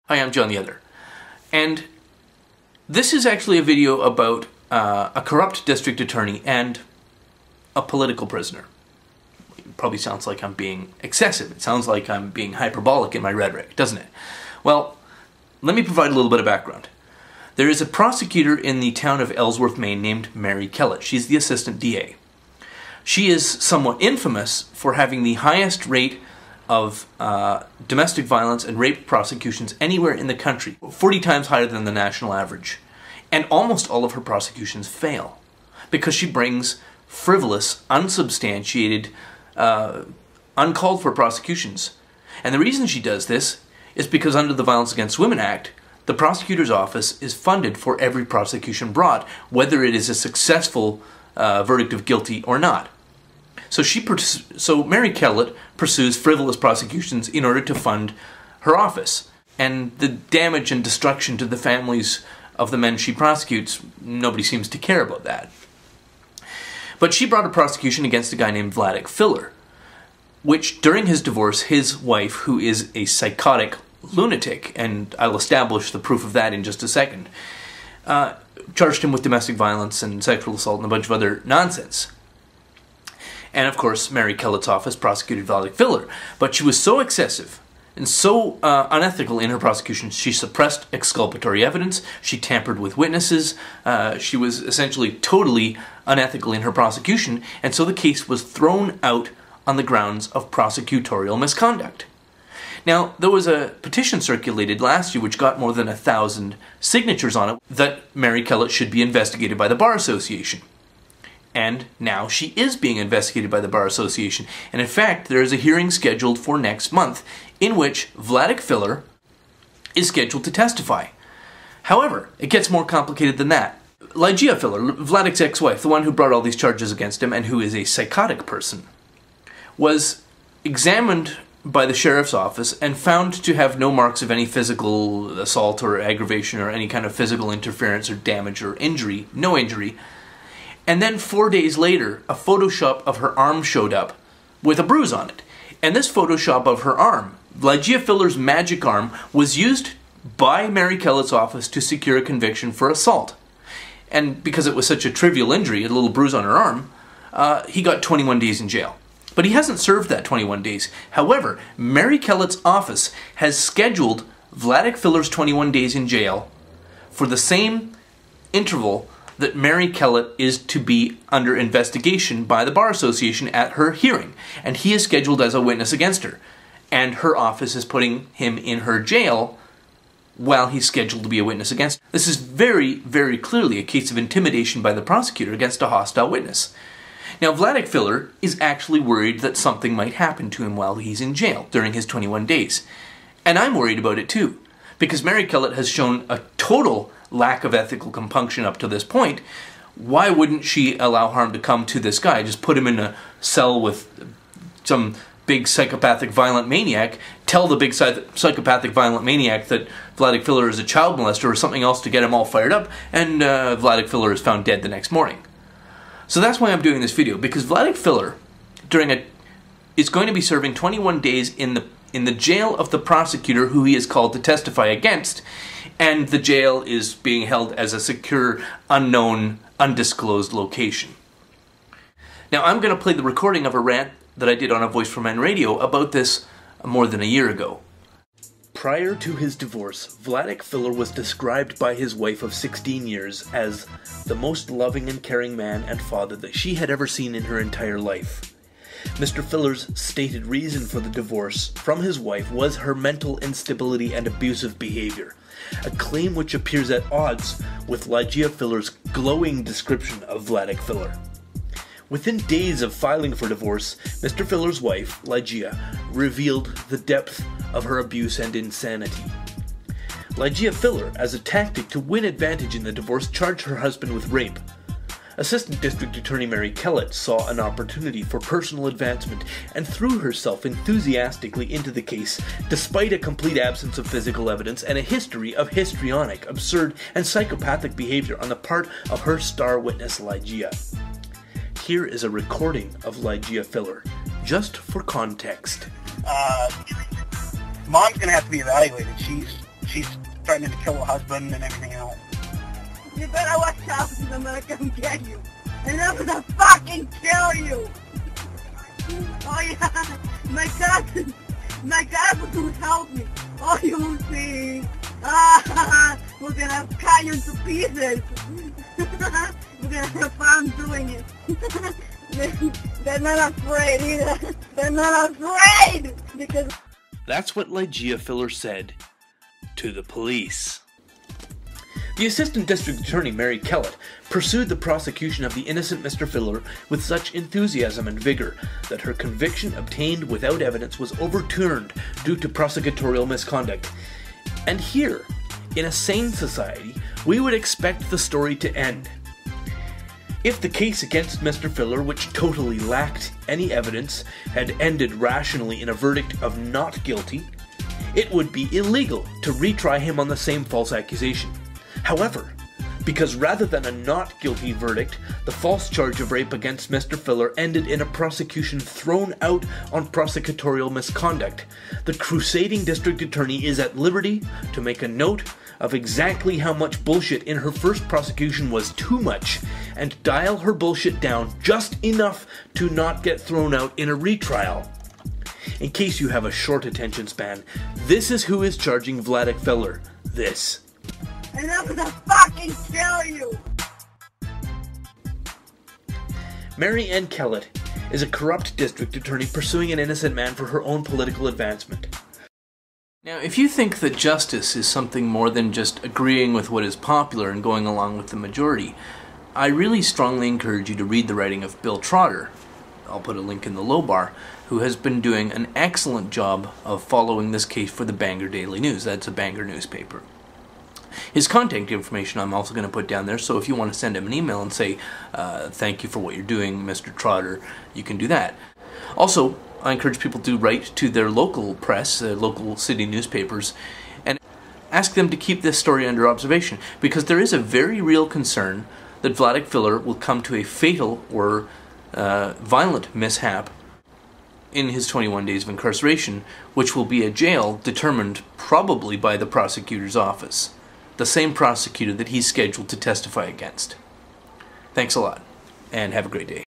Hi, I'm John the Other, and this is actually a video about a corrupt district attorney and a political prisoner. It probably sounds like I'm being excessive. It sounds like I'm being hyperbolic in my rhetoric, doesn't it? Well, let me provide a little bit of background. There is a prosecutor in the town of Ellsworth, Maine named Mary Kellett. She's the assistant DA. She is somewhat infamous for having the highest rate of domestic violence and rape prosecutions anywhere in the country, 40 times higher than the national average. And almost all of her prosecutions fail because she brings frivolous, unsubstantiated, uncalled for prosecutions. And the reason she does this is because under the Violence Against Women Act, the prosecutor's office is funded for every prosecution brought, whether it is a successful verdict of guilty or not. So Mary Kellett pursues frivolous prosecutions in order to fund her office. And the damage and destruction to the families of the men she prosecutes, nobody seems to care about that. But she brought a prosecution against a guy named Vladek Filler, which during his divorce, his wife, who is a psychotic lunatic, and I'll establish the proof of that in just a second, charged him with domestic violence and sexual assault and a bunch of other nonsense. And of course, Mary Kellett's office prosecuted Vladek Filler, but she was so excessive and so unethical in her prosecution, she suppressed exculpatory evidence, she tampered with witnesses, she was essentially totally unethical in her prosecution, and so the case was thrown out on the grounds of prosecutorial misconduct. Now, there was a petition circulated last year which got more than 1,000 signatures on it that Mary Kellett should be investigated by the Bar Association. And now she is being investigated by the Bar Association. And in fact, there is a hearing scheduled for next month in which Vladek Filler is scheduled to testify. However, it gets more complicated than that. Lygia Filler, Vladek's ex-wife, the one who brought all these charges against him and who is a psychotic person, was examined by the sheriff's office and found to have no marks of any physical assault or aggravation or any kind of physical interference or damage or injury, no injury. And then 4 days later, a Photoshop of her arm showed up with a bruise on it. And this Photoshop of her arm, Lygia Filler's magic arm, was used by Mary Kellett's office to secure a conviction for assault. And because it was such a trivial injury, a little bruise on her arm, he got 21 days in jail. But he hasn't served that 21 days. However, Mary Kellett's office has scheduled Vladek Filler's 21 days in jail for the same interval that Mary Kellett is to be under investigation by the Bar Association at her hearing. And he is scheduled as a witness against her. And her office is putting him in her jail while he's scheduled to be a witness against her. This is very, very clearly a case of intimidation by the prosecutor against a hostile witness. Now, Vladek Filler is actually worried that something might happen to him while he's in jail during his 21 days. And I'm worried about it too, because Mary Kellett has shown a total lack of ethical compunction up to this point. Why wouldn't she allow harm to come to this guy? Just put him in a cell with some big psychopathic violent maniac, tell the big psychopathic violent maniac that Vladek Filler is a child molester or something else to get him all fired up, and Vladek Filler is found dead the next morning. So that's why I'm doing this video, because Vladek Filler is going to be serving 21 days in the jail of the prosecutor who he is called to testify against, and the jail is being held as a secure, unknown, undisclosed location. Now, I'm going to play the recording of a rant that I did on A Voice for Men radio about this more than a year ago. Prior to his divorce, Vladek Filler was described by his wife of 16 years as the most loving and caring man and father that she had ever seen in her entire life. Mr. Filler's stated reason for the divorce from his wife was her mental instability and abusive behavior, a claim which appears at odds with Lygia Filler's glowing description of Vladek Filler. Within days of filing for divorce, Mr. Filler's wife, Lygia, revealed the depth of her abuse and insanity. Lygia Filler, as a tactic to win advantage in the divorce, charged her husband with rape. Assistant District Attorney Mary Kellett saw an opportunity for personal advancement and threw herself enthusiastically into the case, despite a complete absence of physical evidence and a history of histrionic, absurd, and psychopathic behavior on the part of her star witness Lygia. Here is a recording of Lygia Filler, just for context. Mom's gonna have to be evaluated. she's threatening to kill her husband and everything else. You better watch out because I'm gonna come get you. And I'm gonna fucking kill you! Oh yeah, my cousin would help me. Oh, you will see. We're gonna cut you into pieces. We're gonna have fun doing it. They're not afraid either. They're not afraid because... That's what Ligeia Filler said to the police. The Assistant District Attorney, Mary Kellett, pursued the prosecution of the innocent Mr. Filler with such enthusiasm and vigor that her conviction obtained without evidence was overturned due to prosecutorial misconduct. And here, in a sane society, we would expect the story to end. If the case against Mr. Filler, which totally lacked any evidence, had ended rationally in a verdict of not guilty, it would be illegal to retry him on the same false accusation. However, because rather than a not guilty verdict, the false charge of rape against Mr. Filler ended in a prosecution thrown out on prosecutorial misconduct, the crusading district attorney is at liberty to make a note of exactly how much bullshit in her first prosecution was too much and dial her bullshit down just enough to not get thrown out in a retrial. In case you have a short attention span, this is who is charging Vladek Filler this. And I'm gonna fucking kill you! Mary Ann Kellett is a corrupt district attorney pursuing an innocent man for her own political advancement. Now, if you think that justice is something more than just agreeing with what is popular and going along with the majority, I really strongly encourage you to read the writing of Bill Trotter, I'll put a link in the low bar, who has been doing an excellent job of following this case for the Bangor Daily News. That's a Bangor newspaper. His contact information I'm also going to put down there, so if you want to send him an email and say, thank you for what you're doing, Mr. Trotter, you can do that. Also, I encourage people to write to their local press, their local city newspapers, and ask them to keep this story under observation, because there is a very real concern that Vladek Filler will come to a fatal or violent mishap in his 21 days of incarceration, which will be a jail determined probably by the prosecutor's office. The same prosecutor that he's scheduled to testify against. Thanks a lot, and have a great day.